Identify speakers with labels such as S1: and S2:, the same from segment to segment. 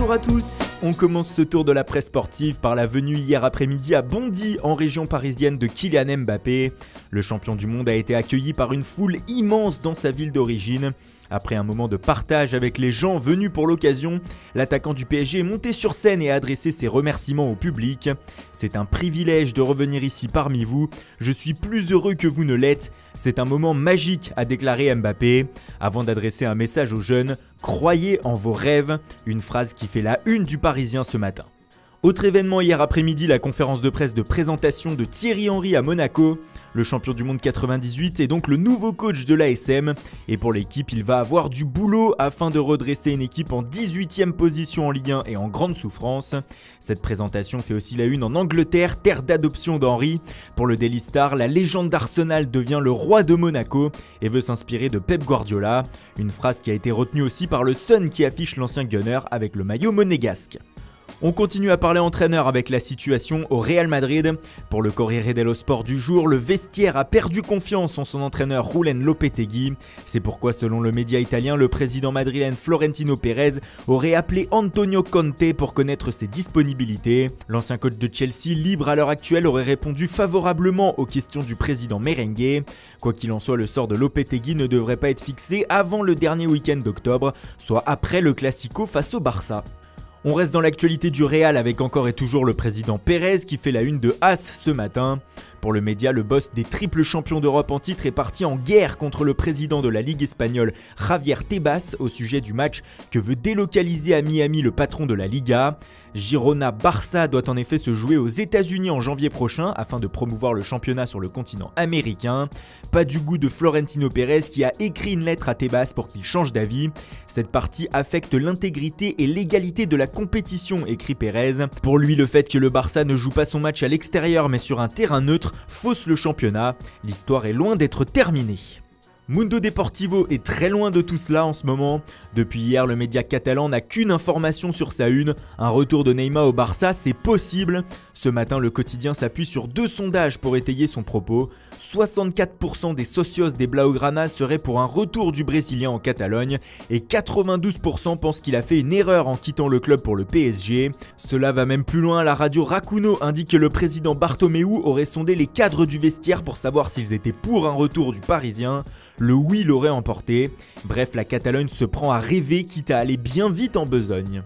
S1: Bonjour à tous. On commence ce tour de la presse sportive par la venue hier après-midi à Bondy, en région parisienne, de Kylian Mbappé. Le champion du monde a été accueilli par une foule immense dans sa ville d'origine. Après un moment de partage avec les gens venus pour l'occasion, l'attaquant du PSG est monté sur scène et a adressé ses remerciements au public. C'est un privilège de revenir ici parmi vous. Je suis plus heureux que vous ne l'êtes. C'est un moment magique, a déclaré Mbappé, avant d'adresser un message aux jeunes. Croyez en vos rêves, une phrase qui fait la une du Parisien ce matin. Autre événement hier après-midi, la conférence de presse de présentation de Thierry Henry à Monaco. Le champion du monde 98 est donc le nouveau coach de l'ASM. Et pour l'équipe, il va avoir du boulot afin de redresser une équipe en 18e position en Ligue 1 et en grande souffrance. Cette présentation fait aussi la une en Angleterre, terre d'adoption d'Henry. Pour le Daily Star, la légende d'Arsenal devient le roi de Monaco et veut s'inspirer de Pep Guardiola. Une phrase qui a été retenue aussi par le Sun qui affiche l'ancien Gunner avec le maillot monégasque. On continue à parler entraîneur avec la situation au Real Madrid. Pour le Corriere dello Sport du jour, le vestiaire a perdu confiance en son entraîneur Julen Lopetegui. C'est pourquoi, selon le média italien, le président madrilène Florentino Pérez aurait appelé Antonio Conte pour connaître ses disponibilités. L'ancien coach de Chelsea, libre à l'heure actuelle, aurait répondu favorablement aux questions du président merengue. Quoi qu'il en soit, le sort de Lopetegui ne devrait pas être fixé avant le dernier week-end d'octobre, soit après le Classico face au Barça. On reste dans l'actualité du Real avec encore et toujours le président Pérez qui fait la une de AS ce matin. Pour le média, le boss des triples champions d'Europe en titre est parti en guerre contre le président de la Ligue espagnole, Javier Tebas, au sujet du match que veut délocaliser à Miami le patron de la Liga. Girona-Barça doit en effet se jouer aux États-Unis en janvier prochain afin de promouvoir le championnat sur le continent américain. Pas du goût de Florentino Pérez qui a écrit une lettre à Tebas pour qu'il change d'avis. Cette partie affecte l'intégrité et l'égalité de la compétition, écrit Pérez. Pour lui, le fait que le Barça ne joue pas son match à l'extérieur mais sur un terrain neutre fausse le championnat. L'histoire est loin d'être terminée. Mundo Deportivo est très loin de tout cela en ce moment. Depuis hier, le média catalan n'a qu'une information sur sa une. Un retour de Neymar au Barça, c'est possible. Ce matin, le quotidien s'appuie sur 2 sondages pour étayer son propos. 64% des socios des Blaugrana seraient pour un retour du Brésilien en Catalogne et 92% pensent qu'il a fait une erreur en quittant le club pour le PSG. Cela va même plus loin, la radio Racuno indique que le président Bartomeu aurait sondé les cadres du vestiaire pour savoir s'ils étaient pour un retour du Parisien. Le oui l'aurait emporté. Bref, la Catalogne se prend à rêver, quitte à aller bien vite en besogne.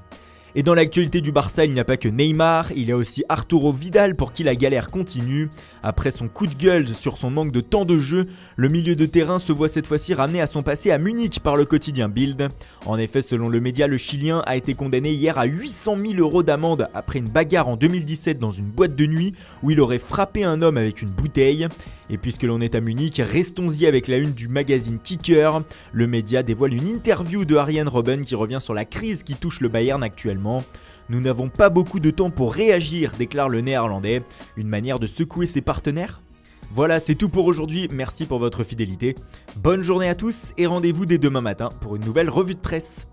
S1: Et dans l'actualité du Barça, il n'y a pas que Neymar, il y a aussi Arturo Vidal pour qui la galère continue. Après son coup de gueule sur son manque de temps de jeu, le milieu de terrain se voit cette fois-ci ramené à son passé à Munich par le quotidien Bild. En effet, selon le média, le Chilien a été condamné hier à 800 000 € d'amende après une bagarre en 2017 dans une boîte de nuit où il aurait frappé un homme avec une bouteille. Et puisque l'on est à Munich, restons-y avec la une du magazine Kicker. Le média dévoile une interview de Arjen Robben qui revient sur la crise qui touche le Bayern actuellement. Nous n'avons pas beaucoup de temps pour réagir, déclare le néerlandais. Une manière de secouer ses partenaires ? Voilà, c'est tout pour aujourd'hui. Merci pour votre fidélité. Bonne journée à tous et rendez-vous dès demain matin pour une nouvelle revue de presse.